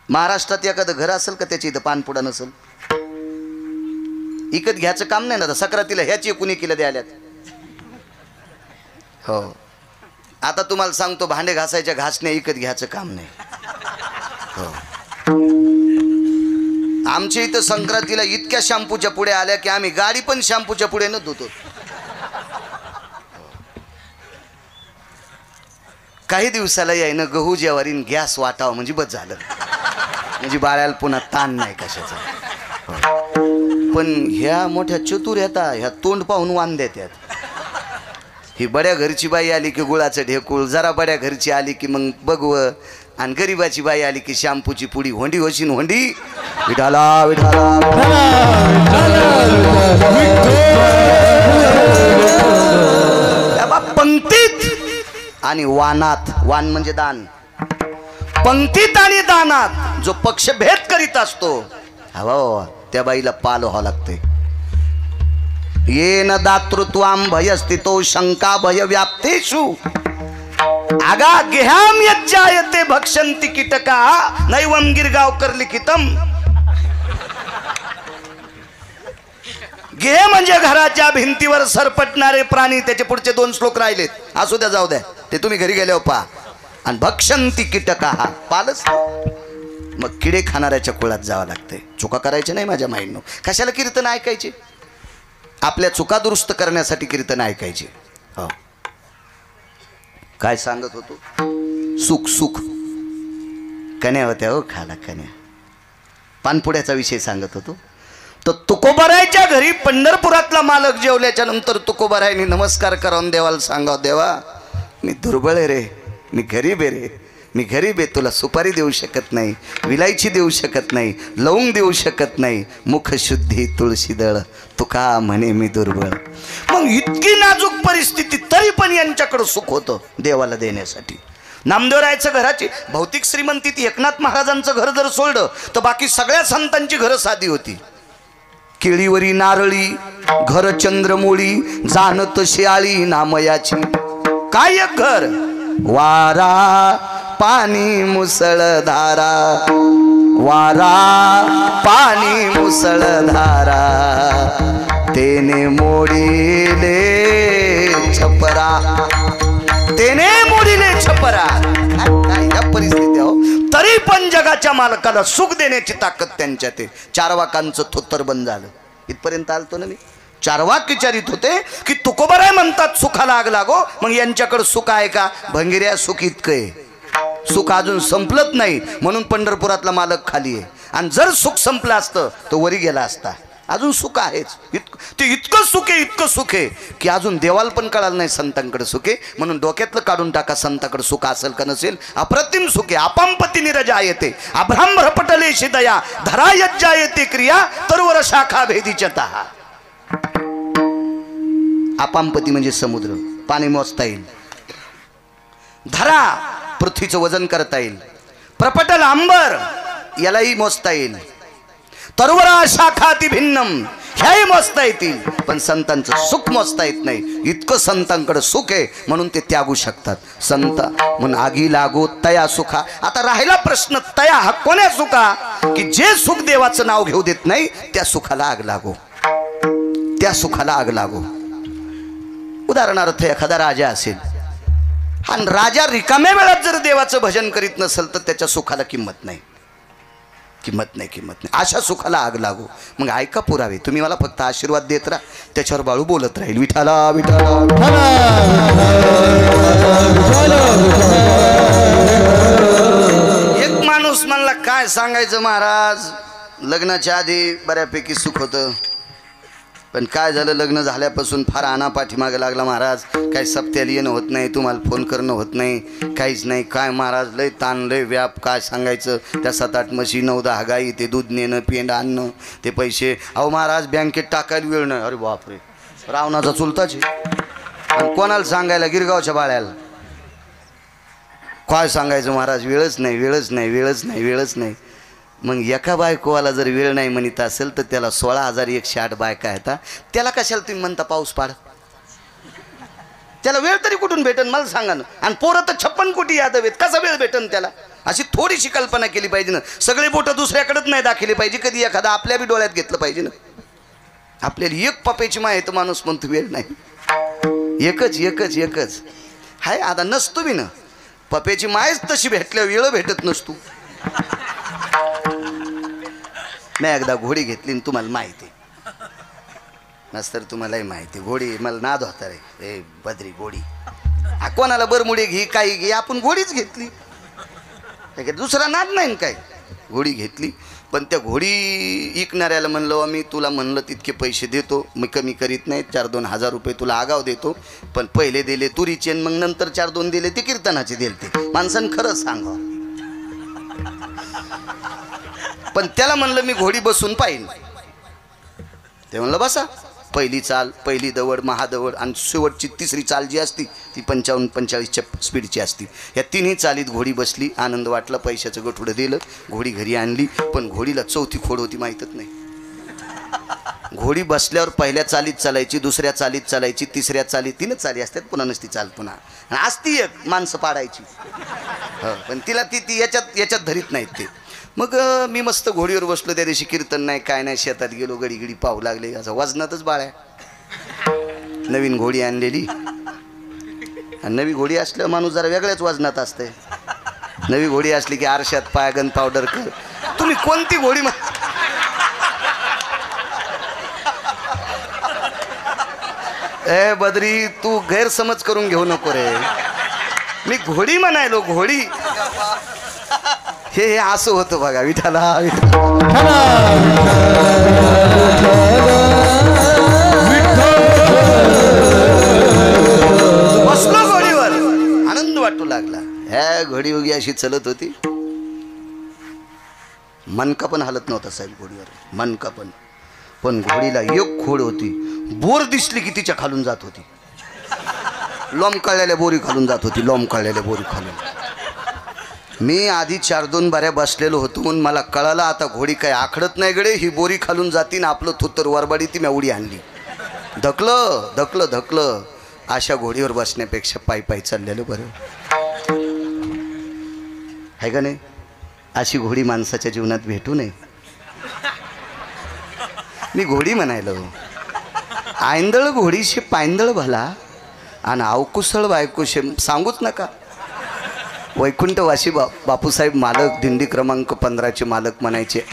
महाराष्ट्रात एखादं घर असेल का त्याच्या इथं पानपुडा नसेल? इकत घ्यायचं काम नाही ना. सक्रातीला ह्याची कुणी केलं द्याल्यात. हो, आता तुम्हाला सांगतो, भांडे घासायच्या घासण्या इकत घ्यायचं काम नाही. हो, आमच्या इथं संक्रांतीला इतक्या शॅम्पूच्या पुढे आल्या की आम्ही गाडी पण शॅम्पूच्या पुढे न धुतो. काही दिवसाला यायनं गहू ज्वारीन गॅस वाटावं म्हणजे बस झालं, म्हणजे बाळाला पुन्हा ताण नाही कशाचा. पण ह्या मोठ्या चतुर येतात, ह्या तोंड पाहून वान देतात. ही बड्या घरची बाई आली की गुळाचं ढेकूळ, जरा बड्या घरची आली की मग बघवं, आणि गरीबाची बाई आली की शॅम्पूची पुडी. होंडी होशीन होंडी, विठाला विठाला पंक्तीत आणि वानात. वान म्हणजे दान. पंक्तीत आणि दानात जो पक्षभेद करीत असतो, हवा त्या बाईला पाल व्हावं लागते. येन दातृत्वाम भयस्थितो शंका भय व्याप्तेषु आगा गेहाम यज्जायते भक्षंती कीटका नैवम गिरगावकर लिखितम. गेह म्हणजे घराच्या भिंतीवर सरपटणारे प्राणी. त्याचे पुढचे 2 श्लोक राहिलेत, असू द्या जाऊ द्या, ते तुम्ही घरी गेल्यावर पहा. आणि भक्षंती कीटका, हा पालच. मग किडे खाणाऱ्याच्या कुळात जावं लागते. चुका करायच्या नाही माझ्या माईंनो. कशाला कीर्तन ऐकायचे? आपल्या चुका दुरुस्त करण्यासाठी कीर्तन ऐकायचे. हो, काय सांगत होतो? सुख सुख कन्या होत्या हो, खाला कन्या. पानपुड्याचा विषय सांगत होतो. तर तुकोबारायच्या घरी पंढरपुरातला मालक जेवल्याच्या नंतर तुकोबारायने नमस्कार करून देवाला सांगाव, देवा मी दुर्बळ आहे रे, मी गरीब आहे रे, मी गरीब आहे, तुला सुपारी देऊ शकत नाही, विलायची देऊ शकत नाही, लवंग देऊ शकत नाही, मुखशुद्धी तुळशी दळ, तुका म्हणे मी दुर्बळ. मग इतकी नाजूक परिस्थिती तरी पण यांच्याकडे सुख होतं देवाला देण्यासाठी. नामदेवरायचं घराची भौतिक श्रीमंती ती एकनाथ महाराजांचं घर जर सोडलं तर बाकी सगळ्या संतांची घरं साधी होती. केळीवरी नारळी घर चंद्रमोळी जाणत शियाळी नामयाची. काय एक घर, वारा पाणी मुसळधारा, वारा पाणी मुसळधारा, तेने मोडीले छपरा, तेने मोडीले छपरा. काय या परिस्थिती हो, तरी पण जगाच्या मालकाला सुख देण्याची ताकद त्यांच्यात आहे. चारवाकांचं थोत्तर बंद झालं. इथपर्यंत आलतो ना मी. चारवाक विचारित होते की तुकोबाराय म्हणतात सुखाला आग लागो, मग यांच्याकडे सुख आहे का? भंगिऱ्या सुख इतकं आहे, सुख अजून संपलत नाही, म्हणून पंढरपुरातला मालक खाली आहे. आणि जर सुख संपलं असतं तो वरी गेला असता. अजून सुख आहेच. ते इतकं सुख आहे, इतकं सुख आहे की अजून देवाला पण कळालं नाही संतांकडे सुख आहे. म्हणून डोक्यातलं काढून टाका, संतांकडे सुख असेल का नसेल. अप्रतिम सुख आहे. अपांपती निरजा येते अभ्राम रपटले शिदया धरा यज्जा येते क्रिया तरुवर शाखा भेदीचता. अपांपती म्हणजे समुद्र, पाणी मोजता येईल. धरा पृथ्वीचं वजन करता येईल. प्रपटल अंबर यालाही मोजता येईल. तरुवरा शाखाती भिन्नम ह्याही मोजता येतील. पण संतांचं सुख मोजता येत नाही. इतकं संतांकडे सुख आहे म्हणून ते त्यागू शकतात. संत म्हणून आगी लागो तया सुखा. आता राहिला प्रश्न, तया हा कोण्या सुखा? की जे सुख देवाचं नाव घेऊ देत नाही त्या सुखाला आग लागो, त्या सुखाला आग लागो. उदाहरणार्थ एखादा राजा असेल आणि राजा रिकाम्या वेळात जर देवाचं भजन करीत नसेल तर त्याच्या सुखाला किंमत नाही, किंमत नाही, किंमत नाही. अशा सुखाला आग लागो. मग ऐका पुरावे, तुम्ही मला फक्त आशीर्वाद देत राहा, त्याच्यावर बाळू बोलत राहील विठाला विठाला. एक माणूस म्हणला काय सांगायचं महाराज, लग्नाच्या आधी बऱ्यापैकी सुख होतं, पण काय झालं लग्न झाल्यापासून फार आणा पाठीमागे लागला महाराज. काही सप्त्याला येणं होत नाही, तुम्हाला फोन करणं होत नाही, काहीच नाही. काय महाराज लय ताण लय व्याप, काय सांगायचं. त्या 7-8 म्हशी 9-10 गाई, ते दूध नेणं पेंड आणणं, ते पैसे. अहो महाराज बँकेत टाकायला वेळ नाही. अरे बापरे, रावणाचा चुलताच आहे. कोणाला सांगायला? गिरगावच्या बाळ्याला. काय सांगायचं महाराज, वेळच नाही, वेळच नाही, वेळच नाही, वेळच नाही. मग एका बायकोवाला जर वेळ नाही म्हणत असेल तर त्याला 16,108 बायका आहेत. त्याला कशाला तुम्ही म्हणता पाऊस पाड? त्याला वेळ तरी कुठून भेटन मला सांगा ना. आणि पोरं तर 56 कोटी यादव आहेत, कसा वेळ भेटन त्याला? अशी थोडीशी कल्पना केली पाहिजे ना. सगळे बोटं दुसऱ्याकडेच नाही दाखवली पाहिजे. कधी एखादा आपल्या बी डोळ्यात घेतलं पाहिजे ना. आपल्याला एक पप्याची माय तर माणूस म्हणतो वेळ नाही. एकच हाय. आता नसतो मी ना. पप्याची मायच तशी भेटल्या वेळ भेटत नसतो. मी एकदा घोडी घेतली आणि तुम्हाला माहिती नसतर तुम्हालाही माहिती. घोडी मला नाद होता रे. ए बद्री घोडी कोणाला बरमुडे घे काही घे, आपण घोडीच घेतली. दुसरा नाद नाही काय. घोडी घेतली. पण त्या घोडी विकणाऱ्याला म्हणलं मी तुला म्हणलं तितके पैसे देतो, मी कमी करीत नाही. 4-2 हजार रुपये तुला आगाव देतो. पण पहिले दिले तुरीचे, मग नंतर 4-2 दिले ते कीर्तनाचे दिले. ते माणसानं खरंच सांगा. पण त्याला म्हणलं मी घोडी बसून पाहिजे. ते म्हणलं बसा. पहिली चाल, पहिली दवड, महादवड आणि शेवटची तिसरी चाल जी असती ती 55-45च्या स्पीडची असती. या तिन्ही चालीत घोडी बसली. आनंद वाटला. पैशाचं गठुडं दिलं. घोडी घरी आणली. पण घोडीला चौथी खोड होती माहीतच नाही. घोडी बसल्यावर पहिल्या चालीत चालायची, दुसऱ्या चालीत चालायची, तिसऱ्या चालीत 3 चाली असतात. पुन्हा नसती चाल पुन्हा असती एक माणसं पाडायची. पण तिला ती याच्यात धरीत नाहीत ते. मग मी मस्त घोडीवर बसलो. त्या दिवशी कीर्तन नाही काय नाही. शेतात गेलो. गडी पाहू लागले. असं वजनातच बाळ्या. नवीन घोडी आणलेली. आणि नवी घोडी असल्यावर माणूस जरा वेगळ्याच वजनात असते. नवी घोडी असली की आरशात पायागन पावडर कर. तुम्ही कोणती घोडी ए बद्री तू गैरसमज करून घेऊ नको रे. मी घोडी म्हणायलो. घोडी हे असं होतं बघा. विठाला बसलो घोडीवर. आनंद वाटू लागला. ह्या घोडी उगी अशी चलत होती. मनका पण हालत नव्हता साहेब घोडीवर. मनका पण घोडीला एक खोड होती. बोर दिसली की तिच्या खालून जात होती. लोंबकळलेल्या बोरी खालून जात होती. लोंबकळलेल्या बोरी खालून. मी आधी 4-2 बाऱ्या बसलेलो होतो. म्हणून मला कळालं आता घोडी काय आखडत नाही गडे. ही बोरी खालून जाती ना आपलं थुत्तर वरबाडी ती मी उडी आणली. धकलं. अशा घोडीवर बसण्यापेक्षा पायी चाललेलं बरं आहे का नाही. अशी घोडी माणसाच्या जीवनात भेटू नये. मी घोडी म्हणायलो. आयंदळ घोडीशी पायंदळ भला आणि अवकुसळ बायकोशे सांगूच नका. वैकुंठवासी बापूसाहेब मालक दिंडी क्रमांक 15चे मालक म्हणायचे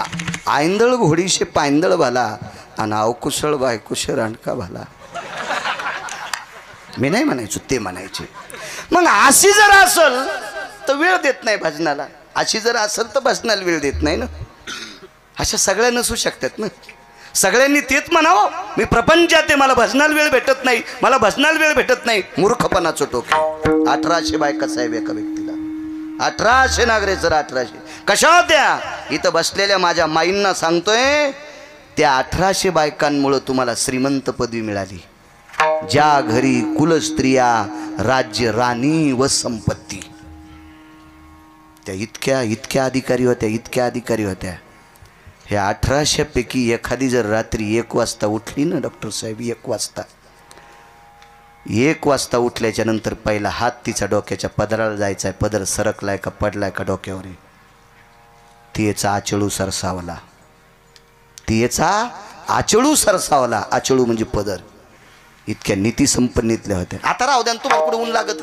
आयंदळ घोडीशे पायंदळ भला आणि अवकुसळ बायकोशे रांडका भला. मी नाही म्हणायचो, ते म्हणायचे. मग अशी जर असल तर वेळ देत नाही भजनाला. अशी जर असेल तर भजनाला वेळ देत नाही ना. अशा सगळ्या नसू शकतात ना. सगळ्यांनी तेच म्हणावं मी प्रपंचात आहे, मला भजनाला वेळ भेटत नाही, मला भजनाला वेळ भेटत नाही. मूर्खपणाचं टोके. 1800 बायका साहेब एका व्यक्तीला. 1800 नागरेसर. 1800 कशा होत्या? इथं बसलेल्या माझ्या माईंना सांगतोय त्या 1800 बायकांमुळे तुम्हाला श्रीमंत पदवी मिळाली. ज्या घरी कुलस्त्रिया, राज्य, राणी व संपत्ती. त्या इतक्या अधिकारी होत्या. ह्या 1800 पैकी एखादी जर रात्री 1 वाजता उठली ना डॉक्टर साहेब, 1 वाजता उठल्याच्या नंतर पहिला हात तिचा डोक्याच्या पदराला जायचा आहे. पदर सरकलाय का पडलाय का डोक्यावर, तिचा आचळू सरसावला. आचळू म्हणजे पदर. इतक्या नीती संपन्नीतल्या होत्या. आता राहू द्या तुम्हाला कुठं ऊन लागत.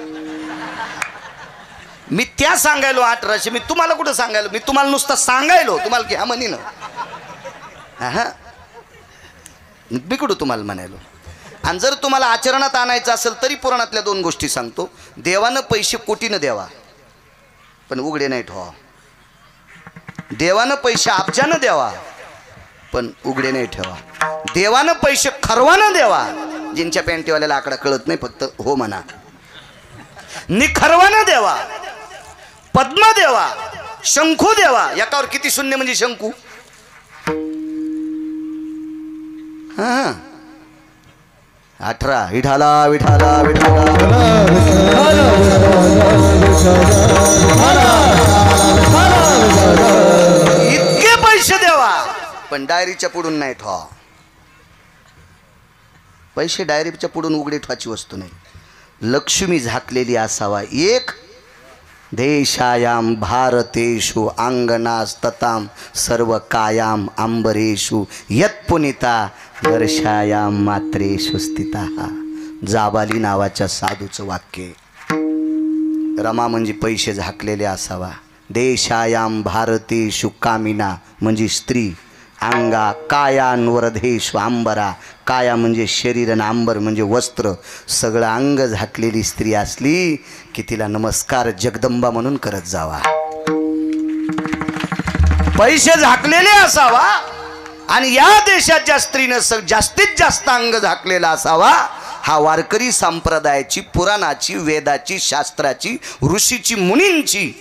मी त्या सांगायलो 1800. मी तुम्हाला कुठं सांगायलो? मी तुम्हाला नुसतं सांगायलो. तुम्हाला घ्या म्हणी ना. हा मी कुठं तुम्हाला म्हणायलो. आणि जर तुम्हाला आचरणात आणायचं असेल तरी पुराणातल्या 2 गोष्टी सांगतो. देवानं पैसे कोटीनं द्यावा पण उघडे नाही ठेवा. देवानं पैसे अब्जानं द्यावा पण उघडे नाही ठेवा. देवानं पैसे खरवानं द्यावा. जिंच्या पॅन्टीवाल्याला आकडा कळत नाही, फक्त हो म्हणा. निखरवानं द्यावा. पद्म देवा, शंखू देवा. एकावर किती शून्य म्हणजे शंखू. हा 18 विठाला विठाला विठाला. इतके पैसे द्यावा पण डायरीच्या पुढून नाही ठेवा. पैसे डायरीच्या पुढून उघडे ठेवायची वस्तू नाही. लक्ष्मी झाकलेली असावा एक देशायाम भारतेषु अंगनास्तताम सर्व कायाम अंबरेषु यत्पुनिता दर्शायाम मात्रेषु स्थिता. जाबाली नावाच्या साधूचं वाक्य. रमा म्हणजे पैसे झाकलेले असावा. देशायाम भारतेषु कामिना म्हणजे स्त्री. अंगा कायान्वरधेषु अंबरा. काया म्हणजे शरीर आणि अंबर म्हणजे वस्त्र. सगळं अंग झाकलेली स्त्री असली की तिला नमस्कार जगदंबा म्हणून करत जावा. पैसे झाकलेले असावा आणि या देशाच्या स्त्रीनं जास्तीत जास्त अंग झाकलेला असावा. हा वारकरी संप्रदायाची, पुराणाची, वेदाची, शास्त्राची, ऋषीची, मुनींची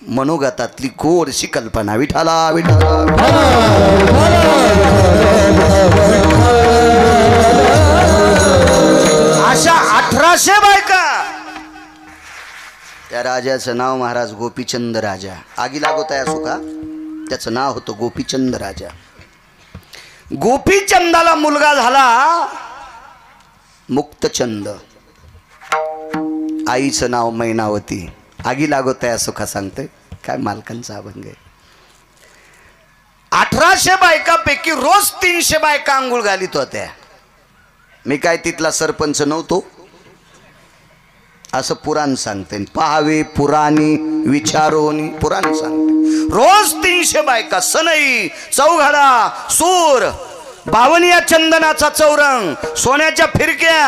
मनोगतातली गोडशी कल्पना. विठाला विठाला. अशा 1800 बायका. त्या राजाचं नाव महाराज गोपीचंद राजा. आगी लागवत आहे असो का, त्याचं नाव होतं गोपीचंद राजा. गोपीचंदाला मुलगा झाला मुक्तचंद. आईचं नाव मैनावती. आगी लागवत आहे असो का सांगते काय मालकांचा अभंग आहे. 1800 बायकापैकी रोज 300 बायका आंघोळ घालीत होत्या. मी काय तिथला सरपंच नव्हतो असं पुराण सांगते. पहावे पुराणी विचारोनी पुराण सांगते. रोज 300 बायका. सनई, चौघडा, सूर, बावनिया चंदनाचा चौरंग, सोन्याच्या फिरक्या,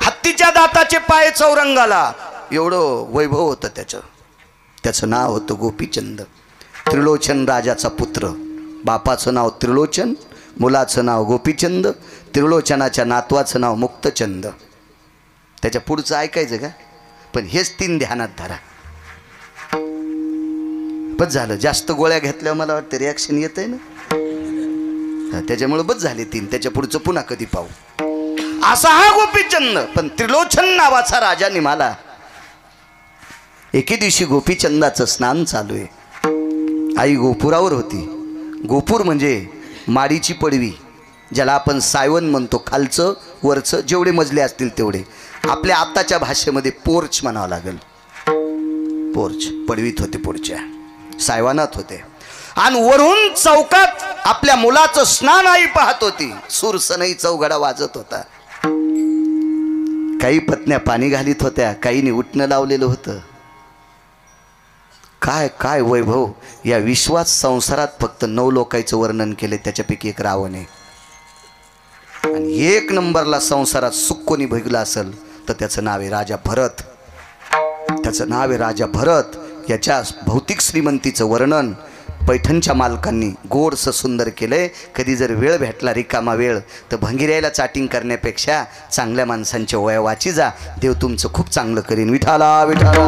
हत्तीच्या दाताचे पाय चौरंगाला. एवढं वैभव होतं त्याचं. त्याचं नाव होतं गोपीचंद. त्रिलोचन राजाचा पुत्र. बापाचं नाव त्रिलोचन, मुलाचं नाव गोपीचंद, त्रिलोचनाच्या नातवाचं नाव मुक्तचंद. त्याच्या पुढचं ऐकायचं का, पण हेच 3 ध्यानात धरा. बस झालं. जास्त गोळ्या घेतल्यावर मला वाटतं रिॲक्शन येत आहे ना, त्याच्यामुळे बस झाले 3. त्याच्या पुढचं पुन्हा कधी पाहू. असा हा गोपीचंद. पण त्रिलोचन नावाचा राजा निघाला. एके दिवशी गोपीचंदाचं स्नान चालू आहे. आई गोपुरावर होती. गोपूर म्हणजे माडीची पडवी, ज्याला आपण सायवन म्हणतो. खालचं वरचं जेवढे मजले असतील तेवढे. आपल्या आताच्या भाषेमध्ये पोर्च म्हणावं लागेल. पोर्च. पडवीत होते, पुढच्या सायवानात होते. आणि वरून चौकात आपल्या मुलाचं स्नान आई पाहत होती. सुरसनई चौघडा वाजत होता. काही पत्न्या पाणी घालीत होत्या, काहींनी उठणं लावलेलं होतं. काय काय वैभव. या विश्वात संसारात फक्त 9 लोकांचं वर्णन केले, त्याच्यापैकी एक रावण आहे. आणि 1 नंबरला संसारात सुख कोणी भोगलं असेल तर त्याचं नाव आहे राजा भरत. त्याचं नाव आहे राजा भरत. याच्या भौतिक श्रीमंतीचं वर्णन पैठणच्या मालकांनी गोडसं सुंदर केलंय. कधी जर वेळ भेटला, रिकामा वेळ, तर भंगिऱ्याला चाटिंग करण्यापेक्षा चांगल्या माणसांच्या वया वाची जा. देव तुमचं खूप चांगलं करीन. विठाला विठाला.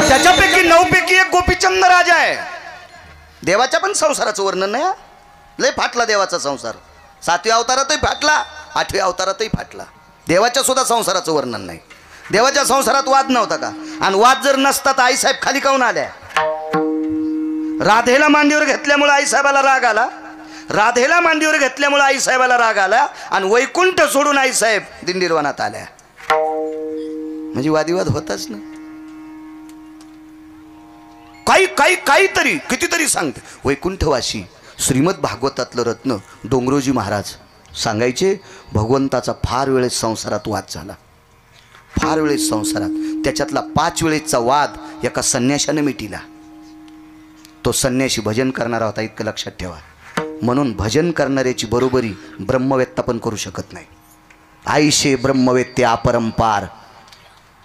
त्याच्यापैकी 9 पैकी एक गोपीचंद राजा आहे. देवाच्या पण संसाराचं वर्णन नाही. लय फाटला देवाचा संसार. 7व्या अवतारातही फाटला, 8व्या अवतारातही फाटला. देवाच्या सुद्धा संसाराचं वर्णन नाही. देवाच्या संसारात वाद नव्हता का? आणि वाद जर नसता तर आईसाहेब खाली काऊन आल्या? राधेला मांडीवर घेतल्यामुळे आईसाहेबाला राग आला. राधेला मांडीवर घेतल्यामुळे आईसाहेबाला राग आला. आणि वैकुंठ सोडून आईसाहेब दिंडीरवनात आल्या. म्हणजे वादिवाद होताच ना. काहीतरी कितीतरी सांगते. वैकुंठवासी श्रीमद भागवतातलं रत्न डोंगरोजी महाराज सांगायचे, भगवंताचा फार वेळेस संसारात वाद झाला. फार वेळेस संसारात. त्याच्यातला 5 वेळेसचा वाद एका संन्याशाने मिटिला. तो संन्याशी भजन करणारा होता, इतकं लक्षात ठेवा. म्हणून भजन करणाऱ्याची बरोबरी ब्रह्मवेत्ता पण करू शकत नाही. आईशे ब्रह्मवेत्ते अपरंपार,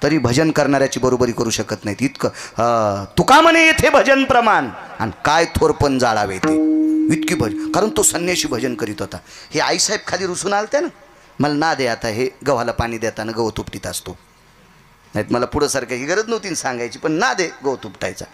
तरी भजन करणाऱ्याची बरोबरी करू शकत नाहीत. इतकं तुका म्हणे येथे भजन प्रमाण, आणि काय थोरपण जाळावे ते. इतकी भजन. कारण तो संन्याशी भजन करीत होता. हे आईसाहेब खाली रुसून आलते ना, मला ना दे आता, हे गव्हाला पाणी देताना गहू तुपटीत असतो. नाहीत मला पुढं सारख्याची गरज नव्हती सांगायची, पण ना दे गहू तुपटायचा.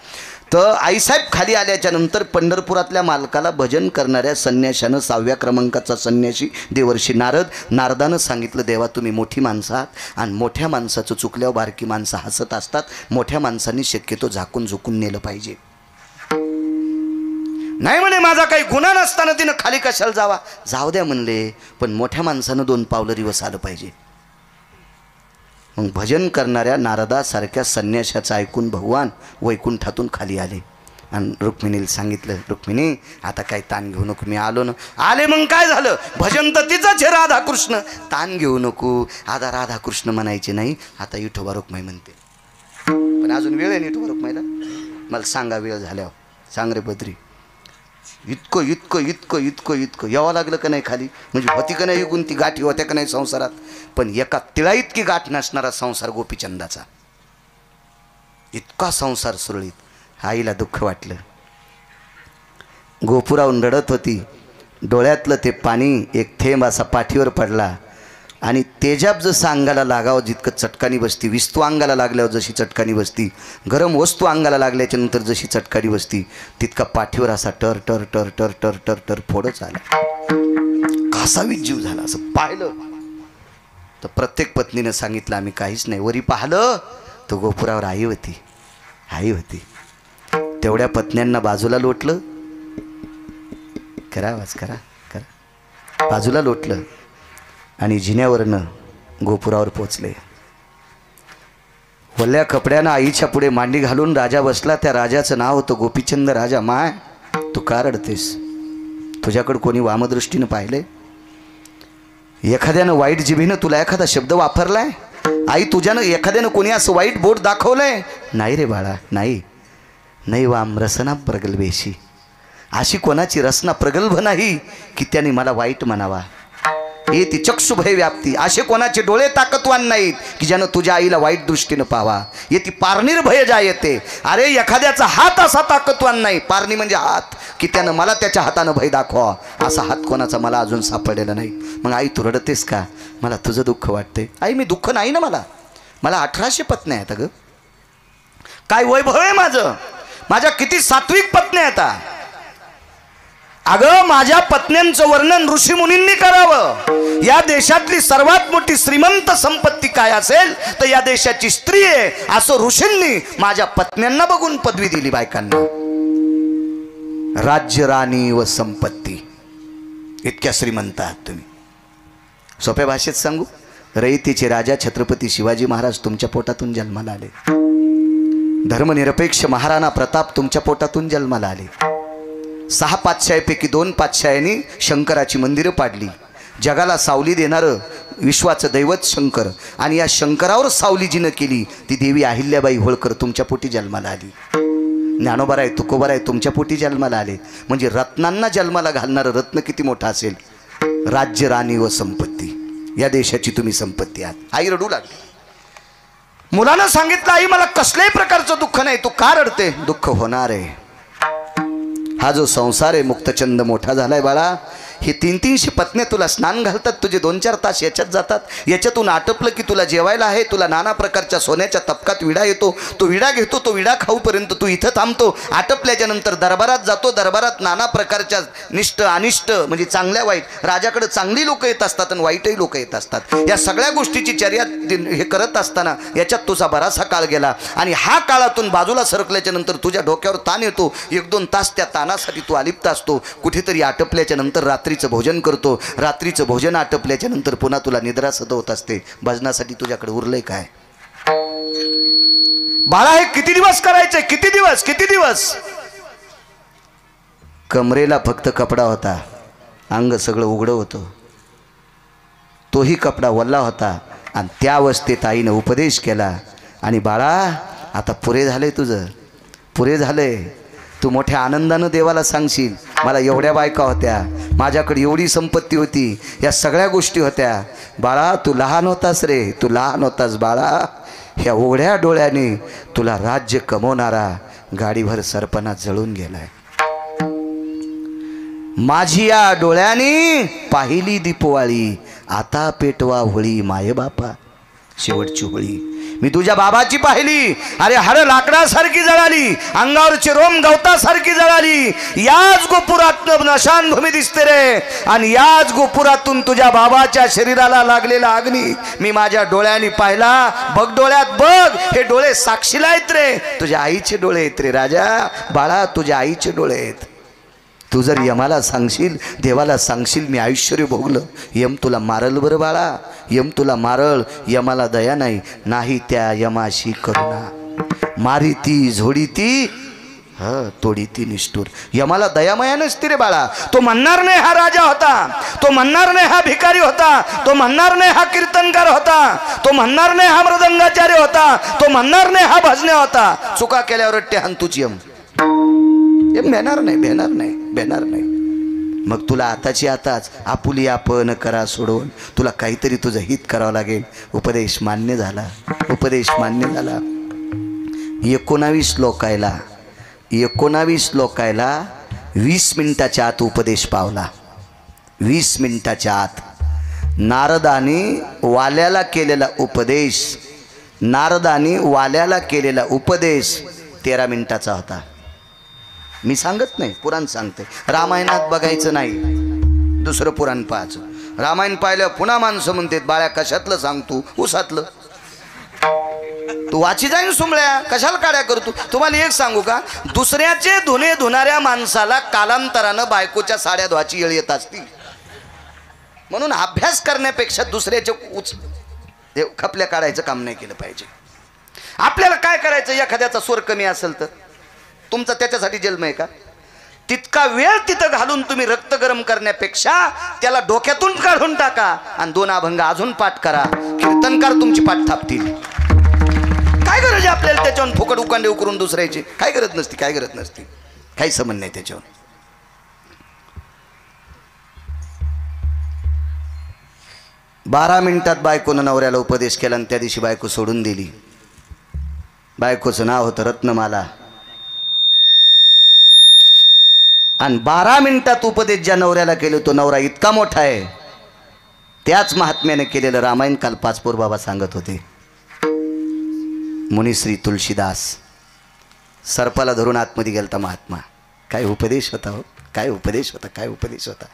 तर आईसाहेब खाली आल्याच्या नंतर पंढरपुरातल्या मालकाला भजन करणाऱ्या संन्याशानं 6व्या क्रमांकाचा संन्याशी देवर्षी नारदानं सांगितलं, देवा तुम्ही मोठी माणसं आहात, आणि मोठ्या माणसाचं चुकल्यावर बारकी माणसं हसत असतात. मोठ्या माणसांनी शक्यतो झाकून झुकून नेलं पाहिजे. नाही म्हणे माझा काही गुन्हा नसताना तिनं खाली कशाला जावा. जाऊ द्या म्हणले, पण मोठ्या माणसानं 2 पावलं रिवस आलं पाहिजे. मग भजन करणाऱ्या नारदासारख्या संन्याशाचं ऐकून भगवान वैकुंठातून खाली आले आणि रुक्मिणीला सांगितलं, रुक्मिणी आता काय ताण घेऊ नको, मी आलो ना. आले मग काय झालं, भजन तर तिचंच आहे राधाकृष्ण, ताण घेऊ नको. आता राधाकृष्ण म्हणायचे नाही, आता विठोबा रुक्माई म्हणते. पण अजून वेळ आहे ना विठोबा रुक्माईला, मला सांगा वेळ झाल्यावर, सांग रे बद्री. इतकं इतकं इतकं इतकं इतकं यावं लागलं का नाही खाली, म्हणजे होती का नाही इकून ती गाठी होत्या का नाही संसारात. पण एका तिळा इतकी गाठ नसणारा संसार गोपीचंदाचा, इतका संसार सुरळीत. आईला दुःख वाटलं, गोपुराहून रडत होती, डोळ्यातलं ते पाणी एक थेंब असा पाठीवर पडला आणि तेजाब जसं अंगाला लागावं जितकं चटकानी बसती, विस्तू अंगाला लागल्यावर जशी चटकानी बसती, गरम वस्तू अंगाला लागल्याच्या नंतर जशी चटकानी बसती, तितका पाठीवर असा टर टर टर टर टर टर टर फोडच आला. कासावीत जीव झाला. असं पाहिलं तर प्रत्येक पत्नीनं सांगितलं आम्ही काहीच नाही. वरी पाहिलं तर गोपुरावर आई होती, आई होती. तेवढ्या पत्न्यांना बाजूला लोटलं, करा आवाज करा करा, बाजूला लोटलं आणि जिन्यावरनं गोपुरावर पोचले. वल्ल्या कपड्यानं आईच्या पुढे मांडी घालून राजा बसला. त्या राजाचं नाव होतं गोपीचंद राजा. माय तू का रडतेस, तुझ्याकडं कोणी वामदृष्टीनं पाहिले, एखाद्यानं वाईट जिभेनं तुला एखादा शब्द वापरलाय, आई तुझ्यानं एखाद्यानं कोणी असं वाईट बोट दाखवलंय. नाही रे बाळा, नाही नाही. वाम रसना प्रगल्भेशी, अशी कोणाची रचना प्रगल्भ नाही की त्याने मला वाईट म्हणावा. हे ती चक्षुभय व्याप्ती, असे कोणाचे डोळे ताकदवान नाहीत की ज्यानं तुझ्या आईला वाईट दृष्टीनं पाहावा. ये ती पारणीर भय जा येते. अरे एखाद्याचा हात असा ताकदवान नाही, पारणी म्हणजे हात, की त्यानं मला त्याच्या हातानं भय दाखवा, असा हात कोणाचा मला अजून सापडलेला नाही. मग आई तू रडतेस का, मला तुझं दुःख वाटते. आई मी दुःख नाही ना, मला 1800 पत्न्या आहेत. अगं काय वैभव आहे माझं, माझ्या किती सात्विक पत्न्या आहेत. अगं माझ्या पत्न्यांचं वर्णन ऋषीमुनींनी करावं. या देशातली सर्वात मोठी श्रीमंत संपत्ती काय असेल तर या देशाची स्त्री आहे, असं ऋषींनी माझ्या पत्न्यांना बघून पदवी दिली बायकांना. राज्य, राणी व संपत्ती, इतक्या श्रीमंत आहात तुम्ही. सोप्या भाषेत सांगू, रयतेचे राजा छत्रपती शिवाजी महाराज तुमच्या पोटातून जन्माला आले. धर्मनिरपेक्ष महाराणा प्रताप तुमच्या पोटातून जन्माला आले. 6 पातशाहीपैकी 2 पातशाह्यांनी शंकराची मंदिरं पाडली. जगाला सावली देणारं विश्वाचं दैवत शंकर, आणि या शंकरावर सावली जिनं केली ती देवी अहिल्याबाई होळकर तुमच्या पोटी जन्माला आली. ज्ञानोबाराय तुकोबाराय तुमच्या पोटी जन्माला आले. म्हणजे रत्नांना जन्माला घालणारं रत्न किती मोठं असेल. राज्य, राणी व संपत्ती, या देशाची तुम्ही संपत्ती आहात. आई रडू लागली. मुलानं सांगितलं, आई मला कसल्याही प्रकारचं दुःख नाही, तू का रडते. दुःख होणार आहे. हा जो संसार आहे, मुक्तचंद मोठा झालाय बाळा. हे 300-300 पत्न्या तुला स्नान घालतात, तुझे 2-4 तास याच्यात जातात. याच्यातून आटपलं की तुला जेवायला आहे, तुला नाना प्रकारच्या सोन्याच्या तपकात विडा येतो, तो विडा घेतो, तो विडा खाऊपर्यंत तू इथं थांबतो. आटपल्याच्या नंतर दरबारात जातो. दरबारात नाना प्रकारच्या निष्ठ अनिष्ट म्हणजे चांगल्या वाईट, राजाकडे चांगली लोक येत असतात आणि वाईटही लोक येत असतात. या सगळ्या गोष्टीची चर्या हे करत असताना याच्यात तुझा बराचसा काळ गेला. आणि हा काळातून बाजूला सरकल्याच्या नंतर तुझ्या डोक्यावर ताण येतो. 1-2 तास त्या ताणासाठी तू अलिप्त असतो. कुठेतरी आटपल्याच्या नंतर रात्रीचं भोजन करतो. रात्रीचं भोजन आटपल्याच्या नंतर पुन्हा तुला निद्रा सदवत असते. भजनासाठी तुझ्याकडे उरलंय काय बाळा. हे किती दिवस करायचंय, किती दिवस किती दिवस. कमरेला फक्त कपडा होता, अंग सगळं उघडं होतं. तोही कपडा वल्ला होता. आणि त्या अवस्थेत आईनं उपदेश केला, आणि बाळा आता पुरे झालंय तुझं, पुरे झालंय. तू मोठ्या आनंदानं देवाला सांगशील, मला एवढ्या बायका होत्या, माझ्याकडे एवढी संपत्ती होती, या सगळ्या गोष्टी होत्या. बाळा तू लहान होतास रे, तू लहान होतास बाळा. ह्या उघड्या डोळ्याने तुला राज्य कमवणारा गाडीभर सरपणा जळून गेलाय. माझी या डोळ्याने पाहिली दीपवाळी, आता पेटवा होळी माये बापा. शेवटची होळी मी तुझ्या बाबाची पाहिली. अरे हर लाकडासारखी जळाली, अंगावरची रोम गवतासारखी जळाली. याच गोपुरातून नशानभूमी दिसते रे, आणि याच गोपुरातून तुझ्या बाबाच्या शरीराला लागलेला अग्नी मी माझ्या डोळ्यांनी पाहिला. बघ डोळ्यात बघ, हे डोळे साक्षीला आहेत रे, तुझ्या आईचे डोळे आहेत रे राजा. बाळा तुझ्या आईचे डोळे आहेत. तू जर यमाला सांगशील, देवाला सांगशील मी ऐश्वर्य भोगलं, यम तुला मारल बरं बाळा, यम तुला मारल. यमाला दया नाही, नाही त्या यमाशी करुणा. मारी ती झोडी ती तोडी ती निष्ठूर. यमाला दयामया नसती रे बाळा. तो म्हणणार नाही हा राजा होता, तो म्हणणार नाही हा भिकारी होता, तो म्हणणार नाही हा कीर्तनकार होता, तो म्हणणार नाही हा मृदंगाचार्य होता, तो म्हणणार नाही हा भजन्या होता. चुका केल्यावर रट्टे हाणतूच यम. भेणार नाही, भेणार नाही, भेणार नाही. मग तुला आताची आताच आपुली आपण करा सोडून तुला काहीतरी तुझं हित करावं लागेल. उपदेश मान्य झाला, उपदेश मान्य झाला. 19 लोकायला 20 मिनिटाच्या आत उपदेश पावला. 20 मिनिटाच्या आत. नारदाने वाल्याला केलेला उपदेश, नारदाने वाल्याला केलेला उपदेश 13 मिनिटाचा होता. मी सांगत नाही, पुराण सांगते. रामायणात बघायचं नाही, दुसरं पुराण पाहायचं. रामायण पाहिलं पुन्हा माणसं म्हणतात बाळ्या कशातलं सांगतो, उसातलं. तू वाची जाईन सुमळ्या, कशाला काड्या करतो. तुम्हाला एक सांगू का, दुसऱ्याचे धुणे धुणाऱ्या माणसाला कालांतरानं बायकोच्या साड्या धुवायची येळ येत असती. म्हणून अभ्यास करण्यापेक्षा दुसऱ्याचे खपल्या काढायचं काम नाही केलं पाहिजे. आपल्याला काय करायचं, एखाद्याचा स्वर कमी असेल तर तुमचा त्याच्यासाठी जन्म आहे का? तितका वेळ तिथं घालून तुम्ही रक्त गरम करण्यापेक्षा त्याला डोक्यातून काढून टाका आणि 2 अभंग अजून पाठ करा. कीर्तनकार तुमची पाठ थापतील. काय गरज आहे आपल्याला त्याच्यावर फुकट उकांडे उकरून दुसऱ्याचे? काय गरज नसती, काय गरज नसती, काही संबंध नाही त्याच्यावर. 12 मिनिटात बायकोनं नवऱ्याला उपदेश केला आणि त्या दिवशी बायको सोडून दिली. बायकोचं नाव होतं रत्नमाला. आणि 12 मिनिटात उपदेश ज्या नवऱ्याला केले तो नवरा इतका मोठा आहे. त्याच महात्म्याने केलेलं रामायण काल पाचपोर बाबा सांगत होते. मुनिश्री तुलसीदास सर्पाला धरून आतमध्ये गेलता महात्मा. काय उपदेश होता हो, काय उपदेश होता, काय उपदेश होता.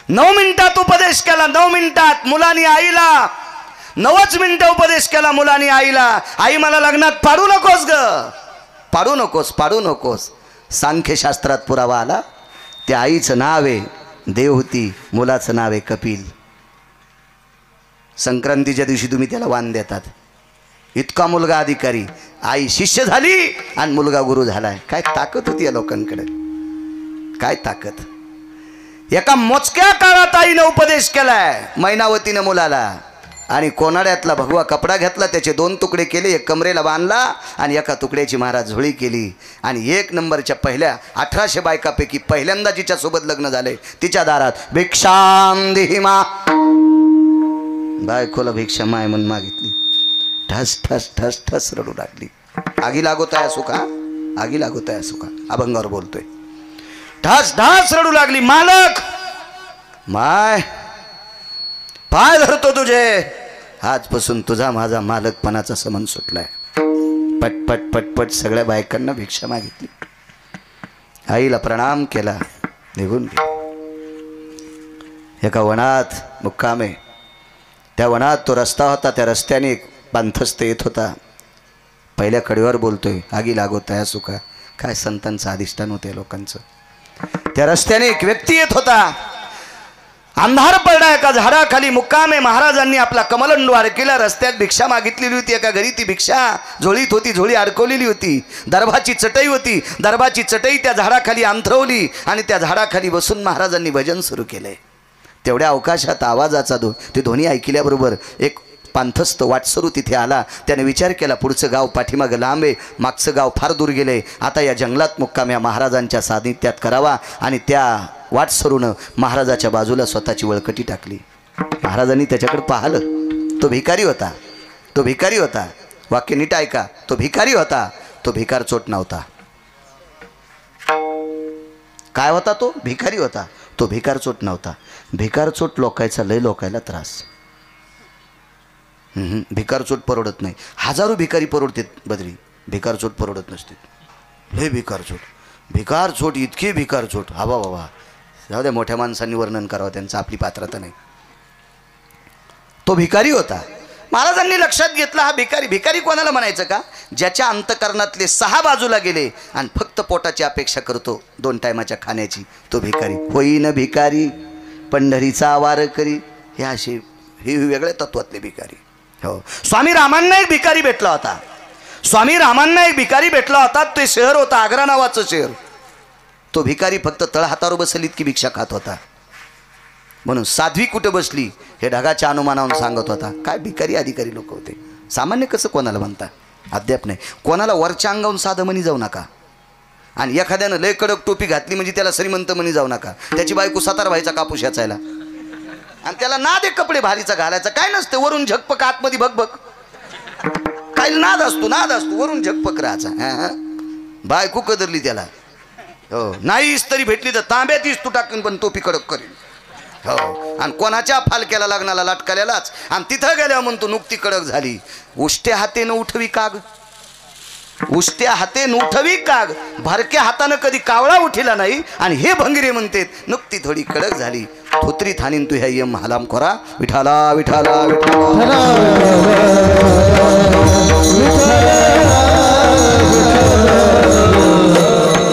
9 मिनिटात उपदेश केला. 9 मिनिटात मुलांनी आईला 9च मिनिटं उपदेश केला मुलांनी आईला. आई मला लग्नात पाडू नकोस ग, पाडू नकोस, पाडू नकोस. सांख्यशास्त्रात पुरावा आला. त्या आईचं नाव आहे देवहूती, मुलाचं नाव आहे कपिल. संक्रांतीच्या दिवशी तुम्ही त्याला वाण देतात. इतका मुलगा अधिकारी, आई शिष्य झाली आणि मुलगा गुरु झालाय. काय ताकद होती या लोकांकडे, काय ताकद. एका मोजक्या काळात आईनं उपदेश केलाय मैनावतीनं मुलाला. आणि कोनाड्यातला भगवा कपडा घेतला, त्याचे 2 तुकडे केले, एक कमरेला बांधला आणि एका तुकड्याची महाराज झोळी केली. आणि 1 नंबरच्या पहिल्या 1800 बायकापैकी पहिल्यांदा जिच्या सोबत लग्न झाले तिच्या दारात भिक्षां देहि मा. बायकोला भिक्षा माय म्हणून मागितली. ठस ठस ठस ठस रडू लागली. आगी लागोताय सुखा, आगी लागोताय सुखा, अभंगावर बोलतोय. ठस ढास रडू लागली. मालक माय पाय धरतो तुझे, आजपासून तुझा माझा मालकपणाचा संबंध सुटलाय. पटपट पटपट सगळ्या बायकांना भिक्षा मागितली. आईला प्रणाम केला, निघून गेली. एका वनात मुक्कामे. त्या वनात तो रस्ता होता, त्या रस्त्याने एक पांथस्थ येत होता. पहिल्या कडेवर बोलतोय आगी लागोताय सुखा. काय संतांचं अधिष्ठान होते लोकांचं. त्या रस्त्याने एक व्यक्ती येत होता. अंधार पडला. एका झाडाखाली मुक्कामे. महाराजांनी आपला कमलंडवार केला. रस्त्यात भिक्षा मागितलेली होती. एका घरी ती भिक्षा झोळीत होती, झोळी अडकवलेली होती. दरबाची चटई होती, दरबाची चटई त्या झाडाखाली अंथरवली आणि त्या झाडाखाली बसून महाराजांनी भजन सुरू केले. तेवढ्या अवकाशात आवाजाचा ते ध्वनी ऐकल्याबरोबर एक पांथस्थ वाटसरू तिथे आला. त्याने विचार केला पुढचं गाव पाठीमागं लांब आहे, मागचं गाव फार दूर गेले. आता या जंगलात मुक्काम या महाराजांच्या सानिध्यात करावा. आणि त्या वाटसरूनं महाराजाच्या बाजूला स्वतःची वळकटी टाकली. महाराजांनी त्याच्याकडे पाहिलं. तो भिकारी होता, तो भिकारी होता. वाक्य नीट ऐका. तो भिकारी होता, तो भिकार चोट नव्हता. काय होता तो? भिकारी होता, तो भिकार चोट नव्हता. भिकार चोट लोकायचा लय लोकायला त्रास. भिकार चोट परवडत नाही. हजारो भिकारी परवडतात बद्री, भिकार चोट परवडत नसते. हे भिकार चोट, भिकार चोट, इतके भिकार चोट. हा बाबा जाऊ द्या, मोठ्या माणसांनी वर्णन करावं त्यांचं, आपली पात्रता नाही. तो भिकारी होता महाराजांनी लक्षात घेतलं हा भिकारी. भिकारी कोणाला म्हणायचं का? ज्याच्या अंतकरणातले 6 बाजूला गेले आणि फक्त पोटाची अपेक्षा करतो 2 टायमाच्या खाण्याची, तो भिकारी. होईन भिकारी पंढरीचा वार करी, हे असे हे वेगळ्या तत्वातले भिकारी. हो, स्वामी रामांना एक भिकारी भेटला होता. स्वामी रामांना एक भिकारी भेटला होता. ते शहर होतं आग्रा नावाचं शहर. तो भिकारी फक्त तळहातावर बसलीत की भिक्षा खात होता. म्हणून साध्वी कुठे बसली हे ढगाच्या अनुमानावरून सांगत होता. काय भिकारी अधिकारी लोक होते. सामान्य कसं कोणाला म्हणता अद्याप नाही. कोणाला वरच्या अंगावून साधं म्हणी जाऊ नका. आणि एखाद्यानं लय कडक टोपी घातली म्हणजे त्याला श्रीमंत म्हणी जाऊ नका. त्याची बायको 7 व्हायचा कापूस याचायला आणि त्याला नाद एक कपडे भारीचा घालायचा. काय नसते वरून झकपक आतमध्ये भगभग. काय नाद असतो वरून झकपक राहायचा. बायको कदरली त्याला. हो, नाही इस्त्री भेटली तर तांब्यात इस्तू टाकून पण टोपी कडक करेल. हो, आणि कोणाच्या फालक्याला लग्नाला लटकाल्यालाच आणि तिथं गेल्यावर म्हणतो नुकती कडक झाली. उष्ट्या हातेनं उठवी काग, उष्ट्या हातेनं उठवी काग, भरक्या हातानं कधी कावळा उठिला नाही. आणि हे भंगिरे म्हणतात नुकती थोडी कडक झाली. थोत्री थानीन तू ह्या यम हलाम खोरा. विठाला विठाला विठाला.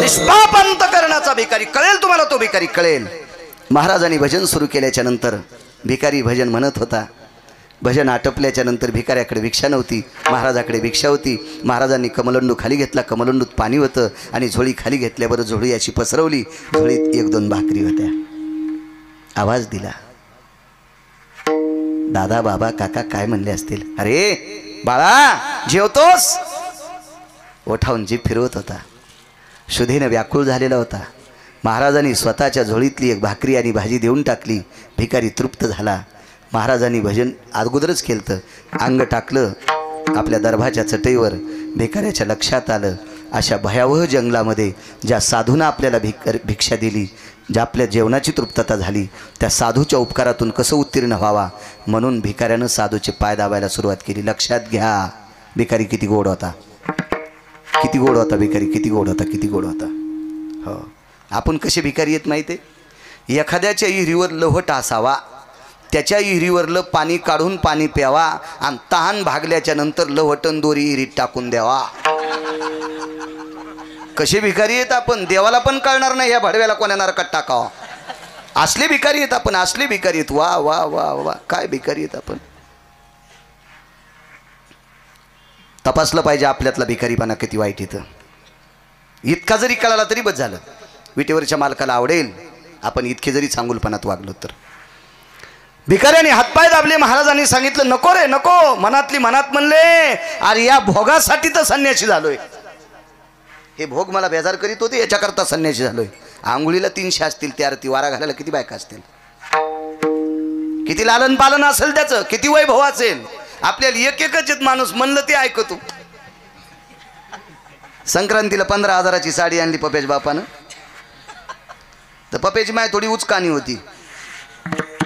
निष्पाप अंतकरणाचा भिकारी. कळेल तुम्हाला तो भिकारी कळेल. महाराजांनी भजन सुरू केल्याच्या नंतर भिकारी भजन म्हणत होता. भजन आटपल्याच्या नंतर भिकाऱ्याकडे भिक्षा नव्हती, महाराजाकडे भिक्षा होती. महाराजांनी कमलंडू खाली घेतला. कमलंडूत पाणी होतं आणि झोळी खाली घेतल्यावर झोळी अशी पसरवली. झोळीत 1-2 भाकरी होत्या. आवाज दिला. दादा बाबा काका काय म्हणले असतील. अरे बाळा जेवतोस. ओठावून जीभ फिरवत होता. शुद्धीनं व्याकुळ झालेला होता. महाराजांनी स्वतःच्या झोळीतली 1 भाकरी आणि भाजी देऊन टाकली. भिकारी तृप्त झाला. महाराजांनी भजन अगोदरच केलं. अंग टाकलं आपल्या दरबाच्या चटईवर. भिकाऱ्याच्या लक्षात आलं अशा भयावह जंगलामध्ये ज्या साधूनं आपल्याला भिक्षा दिली, ज्या आपल्या जेवणाची तृप्तता झाली, त्या साधूच्या उपकारातून कसं उत्तीर्ण व्हावा म्हणून भिकाऱ्यानं साधूचे पाय दाबायला सुरुवात केली. लक्षात घ्या भिकारी किती गोड होता. किती गोड होता भिकारी. किती गोड होता. किती गोड होता. हो, आपण कसे भिकारी आहेत माहिती आहे. एखाद्याच्या विहिरीवर लव्हट असावा, त्याच्या विहिरीवरलं पाणी काढून पाणी प्यावा आणि तहान भागल्याच्या नंतर लव्हटन दोरी विहिरीत टाकून द्यावा. कसे भिकारी आहेत आपण. देवाला पण कळणार नाही या भडव्याला कोण्या नरकात टाकावा. असले भिकारी आहेत आपण. असले भिकारी आहेत. वा वा वा वा काय भिकारी आहेत आपण. तपासलं पाहिजे आपल्यातला भिकारीपणा किती वाईट येतं. इतका जरी कळाला तरी बस झालं. विटेवरच्या मालकाला आवडेल आपण इतके जरी चांगुलपणात वागलो तर. भिकाऱ्याने हातपाय दाबले. महाराजांनी सांगितलं नको रे नको. मनातली मनात म्हणले अरे या भोगासाठी तर संन्यासी झालोय. हे भोग मला बेजार करीत होते याच्याकरता संन्यासी झालोय. आंघोळीला 300 असतील, त्या आरती वारा घालायला किती बायका असतील. किती लालन पालन असेल त्याचं, किती वैभव असेल. आपल्याला एकच आहेत माणूस म्हणलं ते ऐकतो. संक्रांतीला 15,000ची साडी आणली पप्याच्या बापानं. तर पप्याची माय थोडी उचकानी होती.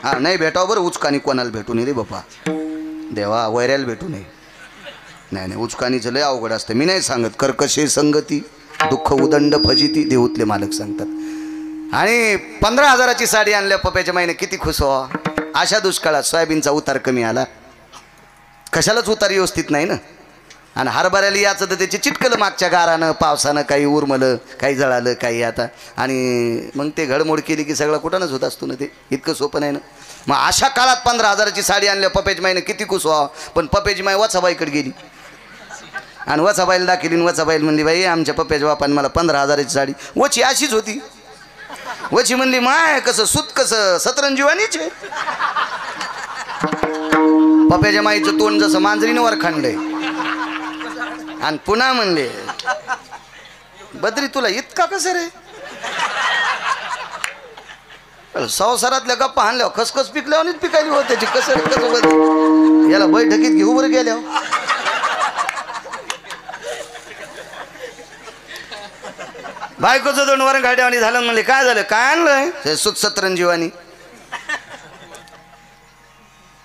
हा नाही भेटावं बरं. उचकानी कोणाला भेटू नये रे बापा. देवा वैऱ्याला भेटू नये. नाही नाही उचकानीचं लय अवघड असतं. मी नाही सांगत. कर्कशे संगती दुःख उदंड फजिती देऊतले मालक सांगतात. आणि 15,000ची साडी आणल्या पप्याच्या माईने किती खुश व्हा. अशा दुष्काळात सोयाबीनचा उतार कमी आला. कशालाच उतार व्यवस्थित नाही ना. आणि हरभऱ्याला याचं तर त्याची चिटकलं मागच्या गारानं पावसानं. काही उरमलं काही जळालं काही आता. आणि मग ते घडमोड केली की सगळं कुठंच होत असतो ना. ते इतकं सोपं नाही ना. मग अशा काळात 15,000ची साडी आणल्या पप्याची माईने किती खुश व्हावं. पण पप्याची माई वचाबाईकडे गेली आणि वचाबाईला दाखिली. वचाबाईल म्हणली बाई आमच्या पप्याच्या बापाने मला 15,000ची साडी. वची अशीच होती. वची म्हणली माय कसं सुत कसं सतरंजीवानीच आहे. पप्याच्या माईचं तोंड जसं मांजरीनं वर खांडलंय. आणि पुन्हा म्हणले बद्री तुला इतका कसं रे. संसारातल्या गप्पा हाणल्यावर खसखस पिकल्यावर पिकायली होत त्याची. कसं रे कसं बद्री. याला बैठकीत घेऊ बरं गेल्यावर. बायकोचं दोन वरण गाड्यावानी झालं. म्हणले काय झालं काय आणलंय. ते सुत सतरंजीवानी.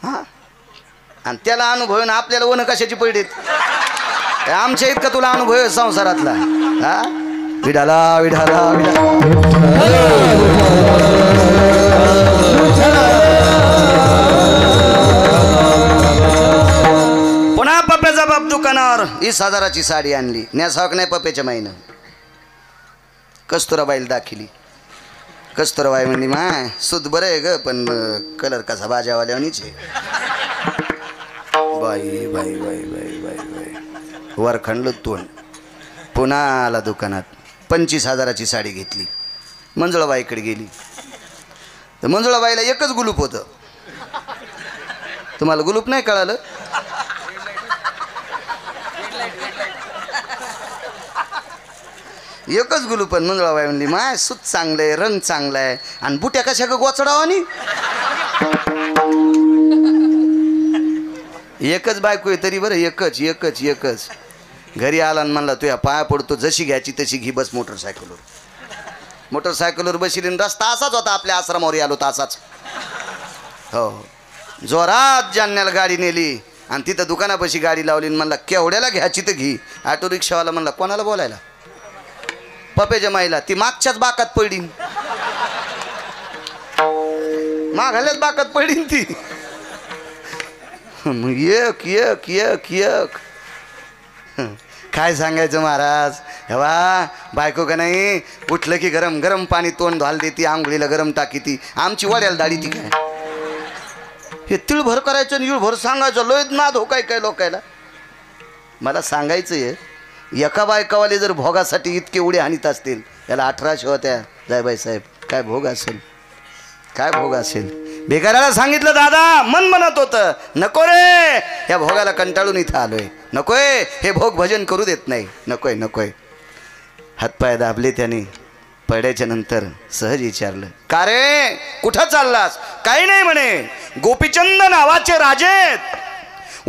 हा आणि त्याला अनुभव ना आपल्याला वन कशाची पडीत. आमच्या इतका तुला अनुभव आहे संसारातला. हा विडाला विडाला विडाला दुकानावर 20,000ची साडी आणली. न्यासावक नाही पप्याच्या माईनं. कस्तुराबाईला दाखिली. कस्तुराबाई म्हणली माय सूत बरं आहे ग पण कलर कसा बाजावाल्यावानीच आहे. बाई बाई बाई बाई बाई बाई वर खणलं तोंड. पुन्हा आला दुकानात. 25,000ची साडी घेतली. मंजुळाबाईकडे गेली तर मंजुळाबाईला एकच गुलूप होतं. तुम्हाला गुलूप नाही कळालं? एकच गुलूप. पण मंजुळाबाई म्हणली माय सूत चांगलं आहे, रंग चांगला आहे आणि बुट्या कशा ग गोचडावानी. एकच बायको आहे तरी बरं. एकच एकच एकच. घरी आला आणि म्हणला तुया पाया पडतो जशी घ्यायची तशी घी बस मोटरसायकलवर. मोटरसायकलवर बसली. रस्ता असाच होता आपल्या आश्रमावर आलो तर असाच. हो जोरात जालन्याला गाडी नेली आणि तिथं दुकानापाशी गाडी लावली. म्हणला केवढ्याला घ्यायची तर घी. ऑटो रिक्षावाला म्हणला कोणाला बोलायला? पप्याच्या माईला. ती मागच्याच बाकात पडली. माघाल्याच बाकात पडली ती. एक एक एक एक. काय सांगायचं महाराज. हेवा बायको का नाही उठलं की गरम गरम पाणी तोंड धुवायला देती. आंघोळीला गरम टाकी ती. आमची वड्याला दाढी ती काय हे तिळभर करायचं आणि इळभर सांगायचं. लोहित नाद हो काय काय लोकायला. मला सांगायचं आहे एका बायकावाले जर भोगासाठी इतके उडे हानीत असतील याला 1800 होत्या. जायबाई साहेब काय भोग असेल, काय भोग असेल. भिकाऱ्याला सांगितलं दादा मन म्हणत होतं नको रे या भोगाला कंटाळून इथं आलोय. नकोय हे भोग भजन करू देत नाही. नकोय नकोय. हातपाय दाबले त्याने. पड्याच्या नंतर सहज विचारलं का रे कुठं चाललास? काही नाही म्हणे. गोपीचंद नावाचे राजेत.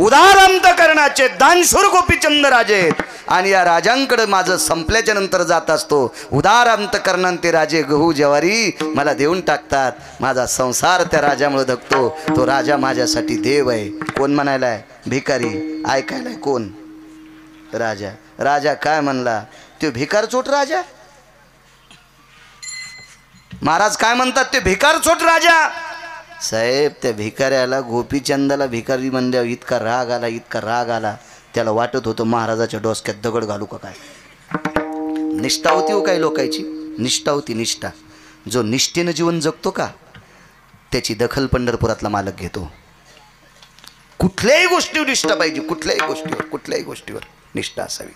उदार अंतकरणाचे दानशूर गोपीचंद राजेत आणि या राजांकडे माझं संपल्याच्या नंतर जात असतो. उदार अंतकरणांत ते राजे गहू ज्वारी मला देऊन टाकतात. माझा संसार त्या राजामुळे धकतो. तो राजा माझ्यासाठी देव आहे. कोण म्हणायलाय? भिकारी. ऐकायलाय कोण? राजा. राजा काय म्हणला? तो भिकार चोट राजा. महाराज काय म्हणतात? ते भिकार चोट राजा. साहेब त्या भिकाऱ्याला गोपीचंदाला भिकारी म्हणल्यावर इतका राग आला, इतका राग आला. त्याला वाटत होतं महाराजाच्या डोसक्यात दगड घालू का काय. निष्ठा होती हो काही लोकांची. निष्ठा होती निष्ठा. जो निष्ठेनं जीवन जगतो का त्याची दखल पंढरपुरातला मालक घेतो. कुठल्याही गोष्टीवर निष्ठा पाहिजे. कुठल्याही गोष्टीवर कुठल्याही गोष्टीवर निष्ठा असावी.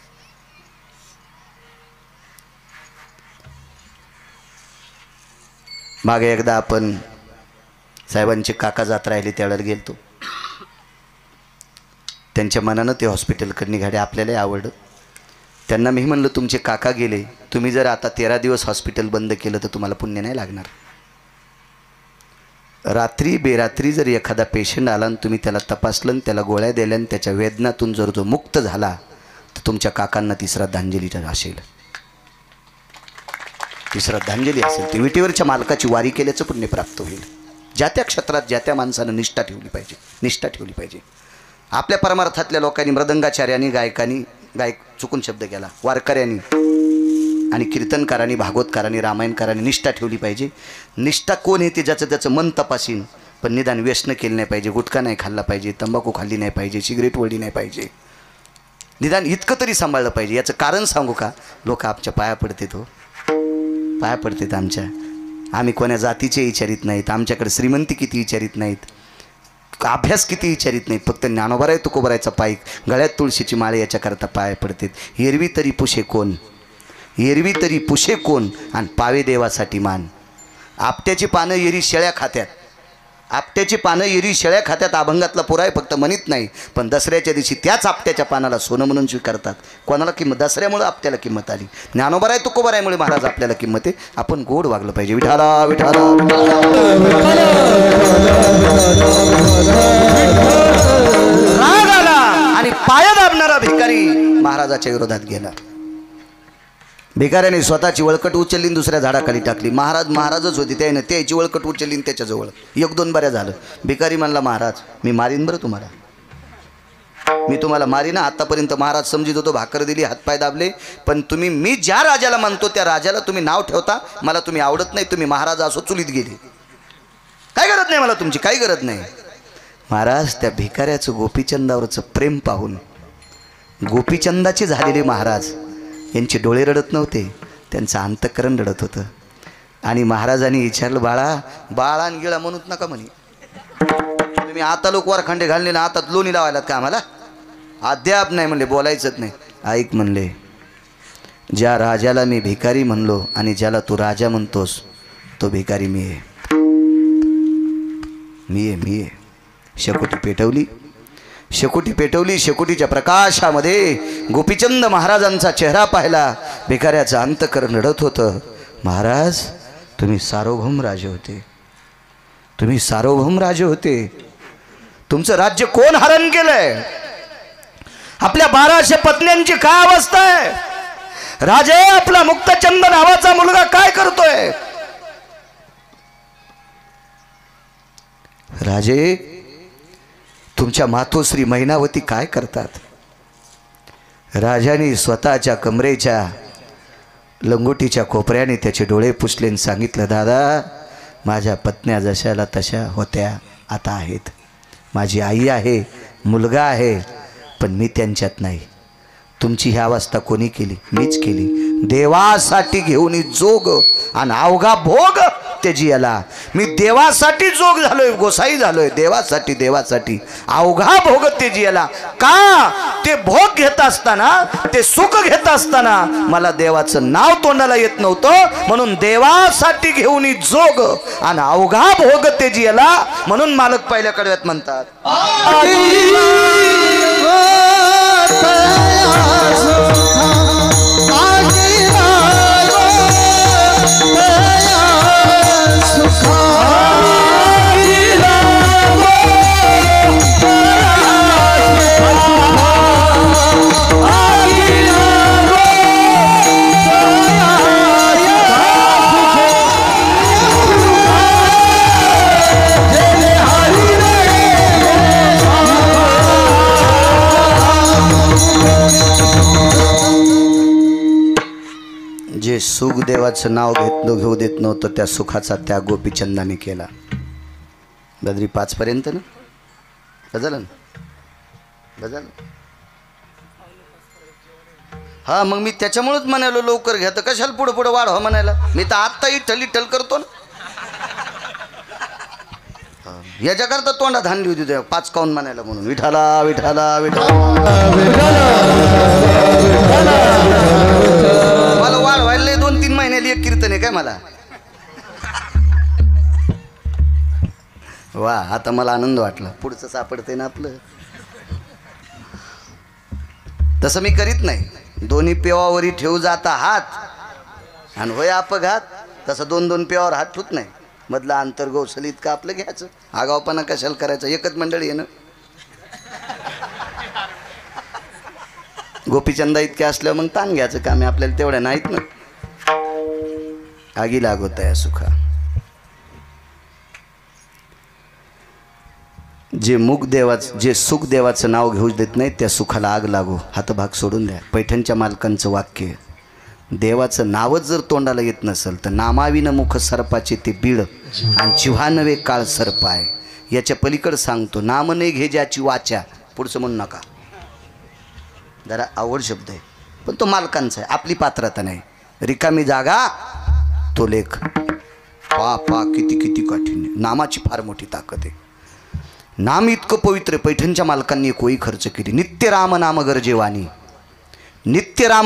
मागे एकदा आपण साहेबांचे काका जात राहिले त्यावेळेला गेलतो. त्यांच्या मनानं ते हॉस्पिटलकडे निघाले. आपल्यालाही आवडलं. त्यांना मी म्हणलं तुमचे काका गेले. तुम्ही जर आता 13 दिवस हॉस्पिटल बंद केलं तर तुम्हाला पुण्य नाही लागणार. रात्री बेरात्री जर एखादा पेशंट आला आणि तुम्ही त्याला तपासलं आणि त्याला गोळ्या दिल्या आणि त्याच्या वेदनातून जर तो मुक्त झाला तर तुमच्या काकांना ती श्रद्धांजली असेल. ती श्रद्धांजली असेल. ती विटेवरच्या मालकाची वारी केल्याचं पुण्य प्राप्त होईल. ज्या त्या क्षेत्रात ज्या त्या माणसानं निष्ठा ठेवली पाहिजे. निष्ठा ठेवली पाहिजे. आपल्या परमार्थातल्या लोकांनी मृदंगाचार्यांनी गायकांनी गायक चुकून शब्द केला वारकऱ्यांनी आणि कीर्तनकारांनी भागवतकारांनी रामायणकारांनी निष्ठा ठेवली पाहिजे. निष्ठा कोण येते? ज्याचं त्याचं मन तपासीन पण निदान व्यसन केलं नाही पाहिजे. गुटखा नाही खाल्ला पाहिजे. तंबाखू खाल्ली नाही पाहिजे. सिगरेट वळली नाही पाहिजे. निदान इतकं तरी सांभाळलं पाहिजे. याचं कारण सांगू का? लोक आमच्या पाया पडतात हो. पाया पडतात आमच्या. आम्ही कोण्या जातीचे विचारित नाहीत. आमच्याकडे श्रीमंती किती विचारित नाहीत. अभ्यास किती विचारित नाहीत. फक्त ज्ञानोबराय तुकोबरायचा पाईक गळ्यात तुळशीची माळे याच्याकरता पाया पडतात. एरवी तरी पुशे कोण? एरवी तरी पुशे कोण? आणि पावे देवासाठी मान. आपट्याची पानं एरी शेळ्या खात्यात. आपट्याची पानं एरी शेळ्या खात्यात. अभंगातला पुराय फक्त म्हणत नाही पण दसऱ्याच्या दिवशी त्याच आपट्याच्या पानाला सोनं म्हणून स्वीकारतात. कोणाला किंमत? दसऱ्यामुळे आपल्याला किंमत आली. ज्ञानोबराय तुकोबरायमुळे महाराज आपल्याला किंमत आहे. आपण गोड वागलं पाहिजे. विठाला विठाला राग आला आणि पाया दाबणारा भिकारी महाराजाच्या विरोधात गेला. भिकाऱ्याने स्वतःची वळकट उचलली दुसऱ्या झाडाखाली टाकली. महाराजच होती त्याने त्याची वळकट उचलली त्याच्याजवळ. 1-2 बऱ्या झालं. भिकारी म्हणला महाराज मी मारीन बरं तुम्हाला. मी तुम्हाला मारीन. आतापर्यंत महाराज समजित होतो. भाकर दिली हातपाय दाबले. पण तुम्ही मी ज्या राजाला मानतो त्या राजाला तुम्ही नाव ठेवता. मला तुम्ही आवडत नाही. तुम्ही महाराज असो चुलीत गेले. काय गरज नाही मला तुमची. काही गरज नाही. महाराज त्या भिकाऱ्याचं गोपीचंदावरचं प्रेम पाहून गोपीचंदाचे झालेले महाराज यांचे डोळे रडत नव्हते, त्यांचं अंतःकरण रडत होतं. आणि महाराजांनी विचारलं, बाळा आणि गिळा म्हणूच नका म्हणे. तुम्ही आता लोक वरखंडे घालले ना, आता लोणी लावायलात का आम्हाला? अद्याप नाही म्हणले, बोलायचंच नाही. ऐक म्हणले, ज्या राजाला मी भिकारी म्हणलो आणि ज्याला तू राजा म्हणतोस तो भिकारी मी आहे. शेकोटी पेटवली. शेकोटीच्या प्रकाशामध्ये गोपीचंद महाराजांचा चेहरा पाहिला. भिकाऱ्याचं अंतःकरण रडत होतं. महाराज, तुम्ही सार्वभौम राजे होते. तुमचं राज्य कोण हरण केलंय? आपल्या 1200 पत्न्यांची काय अवस्था आहे? राजे, आपला मुक्तचंद नावाचा मुलगा काय करतोय? राजे, तुमच्या मातोश्री मैनावती काय करतात? राजाने स्वतःच्या कमरेच्या लंगोटीच्या कोपऱ्याने त्याचे डोळे पुसले आणि सांगितलं, दादा, माझ्या पत्न्या जशाला तशा होत्या आता आहेत. माझी आई आहे, मुलगा आहे, पण मी त्यांच्यात नाही. तुमची ही अवस्था कोणी केली? मीच केली. देवासाठी घेऊन जोग आणि अवघा भोग त्याजीला. मी देवासाठी जोग झालोय, गोसाई झालोय, देवासाठी अवघा भोग त्याजीला. का? ते भोग घेत असताना, ते सुख घेत असताना मला देवाचं नाव तोंडाला येत नव्हतं. म्हणून देवासाठी घेऊन जोग आणि अवघा भोग त्याजीला. म्हणून मालक पहिल्या कडव्यात म्हणतात, जे सुख देवाचं नाव घेऊ देत नव्हतं, त्या सुखाचा त्याग गोपीचंदाने केला. बद्री 5 पर्यंत ना बदल. हा, मग मी त्याच्यामुळेच म्हणालो लवकर घ्या. तर कशाला पुढे वाढवा म्हणायला? मी तर आत्ता इठल करतो ना. याच्याकरता तोंडात हाणली होती 5 काऊन म्हणायला, म्हणून विठाला. मला वाढवायला 2-3 महिन्याला एक कीर्तन आहे काय मला? वा, आता मला आनंद वाटला. पुढचं सापडते ना आपलं. तसं मी करीत नाही. दोन्ही पेवावरी ठेवू जाता हात आणि होय अपघात. तसं 2-2 पेवावर हात ठेवत नाही. मधला अंतर गौसलीत का आपलं घ्यायचं. आगावपणा कशाला करायचं? एकच मंडळी आहे ना. गोपीचंदा इतके असल्यावर मग ताण घ्यायचं काम आहे आपल्याला. तेवढ्या नाहीत ना. आगी लागत आहे सुखा. जे सुख देवाचं नाव घेऊ देत नाही, त्या सुखाला आग लागो. हातभाग सोडून द्या. पैठणच्या मालकांचं वाक्य, देवाचं नावच जर तोंडाला येत नसेल तर नामाविन मुख सर्पाचे ते बीड आणि जिव्हा नवे काळ सर्प आहे. याच्या पलीकडे सांगतो, नाम नाही घे ज्याची वाचा. पुढचं म्हणू नका. जरा आवड शब्द आहे, पण तो मालकांचा आहे, आपली पात्रता नाही. रिकामी जागा तो लेख. पा किती कठीण. नामाची फार मोठी ताकद आहे. नाम इतकं पवित्र. पैठणच्या मालकांनी कोई खर्च केली. नित्य राम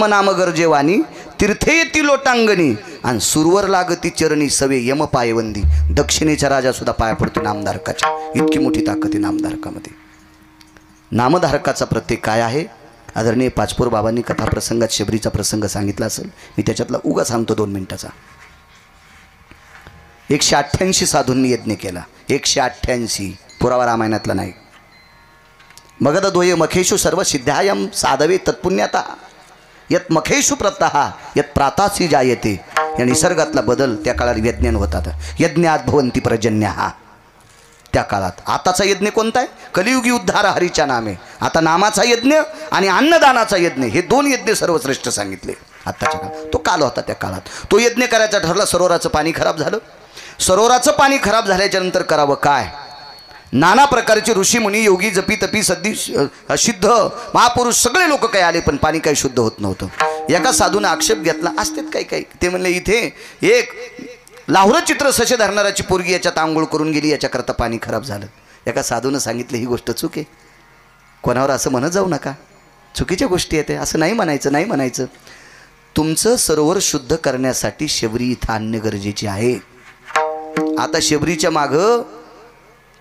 नाम गरजेवानी तीर्थे येती लोटांगणी आणि सुरवर लागती चरणी सवे यम पायवंदी. दक्षिणेचा राजा सुद्धा पाया पडतो नामधारकाच्या. इतकी मोठी ताकद आहे नामधारकामध्ये. नामधारकाचा प्रत्येक काय आहे? आदरणीय पाचपोर बाबांनी कथाप्रसंगात शबरीचा प्रसंग सांगितला असेल. मी त्याच्यातला उगा सांगतो 2 मिनिटाचा. 188 साधूंनी यज्ञ केला. 188. पुरावा रामायणातला नाही. मगध द्वय मखेषु सर्व सिद्धायम साधवे तत्पुण्याता यत मखेषु प्रतः यत प्रातासी जायते. या निसर्गातला बदल त्या काळात यज्ञान होतात. यज्ञात भवंती पर्जन्या. त्या काळात. आताचा यज्ञ कोणता आहे? कलियुगी उद्धार हरीच्या नामे. आता नामाचा यज्ञ आणि अन्नदानाचा यज्ञ, हे 2 यज्ञ सर्वश्रेष्ठ सांगितले आत्ताच्या काळात. तो काल होता. त्या काळात तो यज्ञ करायचा ठरला. सरोवराचं पाणी खराब झालं. सरोवराचं पाणी खराब झाल्याच्या नंतर करावं काय? नाना प्रकारचे ऋषीमुनी योगी जपी तपी सद्दी सिद्ध महापुरुष सगळे लोक काही आले पण पाणी काही शुद्ध होत नव्हतं। एका साधूने आक्षेप घेतला, असतेत काही काही, ते म्हणले इथे एक लाहुरं चित्र ससे धरणाराची पोरगी याच्यात आंघोळ करून गेली, याच्याकरता पाणी खराब झालं। एका साधूने सांगितलं ही गोष्ट चूक आहे, कोणावर असं म्हणत जाऊ नका, चुकीच्या गोष्टी आहेत, असं नाही म्हणायचं, नाही म्हणायचं। तुमचं सरोवर शुद्ध करण्यासाठी शबरी इथं आणणे गरजेचे आहे। आता शबरीच्या मागं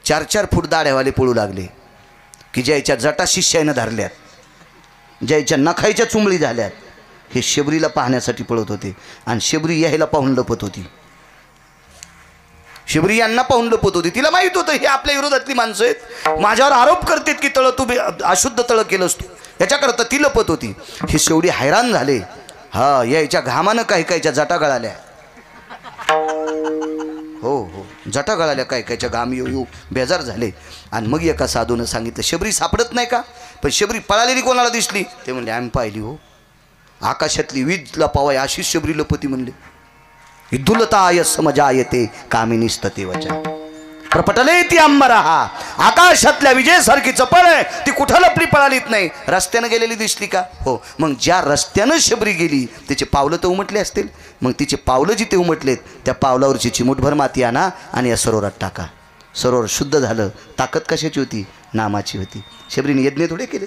4-4 फूट दाढ्यावाले पळू लागले की ज्याच्या जटा शिष्यानं धरल्यात, ज्याच्या नखायच्या चुंबळी झाल्यात, हे शबरीला पाहण्यासाठी पळत होते आणि शबरी यायला पाहून लपत होती। शबरी यांना पाहून लपत होती, तिला माहित होतं हे आपल्या विरोधातली माणसं आहेत, माझ्यावर आरोप करतात की तळ तू अशुद्ध तळ केलंस तू, याच्याकरता ती लपत होती। हे शेवटी हैराण झाले, हा याच्या घामानं काही काहीच्या जटा गळाल्या, हो हो जटा गळाल्या, काही काहीच्या घाम येऊ बेजार झाले। आणि मग एका साधूनं सांगितलं शबरी सापडत नाही का, पण शबरी पळालेली कोणाला दिसली, ते म्हणले आम्ही पाहिली हो, आकाशातली वीज लपावाय अशीच शबरी लपती म्हणले। विदुलताय समजायते कामिनीस्तते वचा प्रपटले ती अंबरहा, आकाशातल्या विजेसारखी चपळ आहे ती, कुठं लपली पळालीत नाही, रस्त्यानं गेलेली दिसली का, हो। मग ज्या रस्त्यानं शबरी गेली तिचे पावलं तर उमटले असतील, मग तिचे पावलं जिथे उमटलेत त्या पावलावरची चिमूटभर माती आणा आणि या सरोवरात टाका, सरोवर शुद्ध झालं। ताकद कशाची होती, नामाची होती। शबरीने यज्ञ थोडे केले,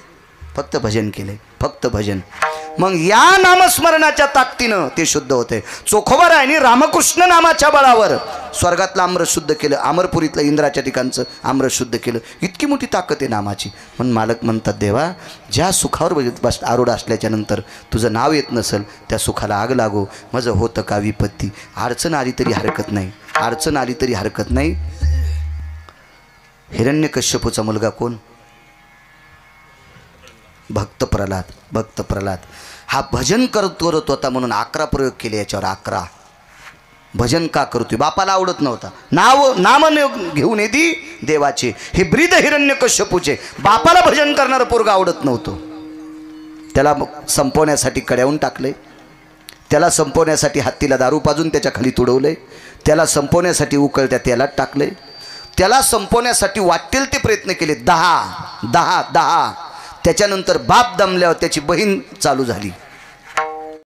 फक्त भजन केले, फक्त भजन। मग या नामस्मरणाच्या ताकदीनं ते शुद्ध होते। चोखोबारायांनी रामकृष्ण नामाच्या बळावर स्वर्गातलं अमृत शुद्ध केलं, अमरपुरीतलं इंद्राच्या ठिकाणचं अमृत शुद्ध केलं, इतकी मोठी ताकद आहे नामाची। म्हणून मालक म्हणतात देवा, ज्या सुखावर आरूढ असल्याच्या नंतर तुझं नाव येत नसेल त्या सुखाला आग लागो, माझं होतं का विपत्ती, अडचण आली तरी हरकत नाही, अडचण आली तरी हरकत नाही। हिरण्यकश्यपूचा मुलगा कोण, भक्त प्रल्हाद, भक्त प्रल्हाद हा भजन करत होता म्हणून 11 प्रयोग केले याच्यावर, 11 भजन का करतोय, बापाला आवडत नव्हता, नाम घेऊन येती देवाचे, हे ब्रीद हिरण्यकश्यपूचे बापाला भजन करणारं पोरगा आवडत नव्हतं, त्याला संपवण्यासाठी कड्यावून टाकले, त्याला संपवण्यासाठी हत्तीला दारू पाजून त्याच्या खाली तुडवले, त्याला संपवण्यासाठी उकळत्या तेलात टाकले, त्याला संपवण्यासाठी वाटेल ते प्रयत्न केले, 10 त्याच्यानंतर बाप दमल्यावर त्याची बहीण चालू झाली,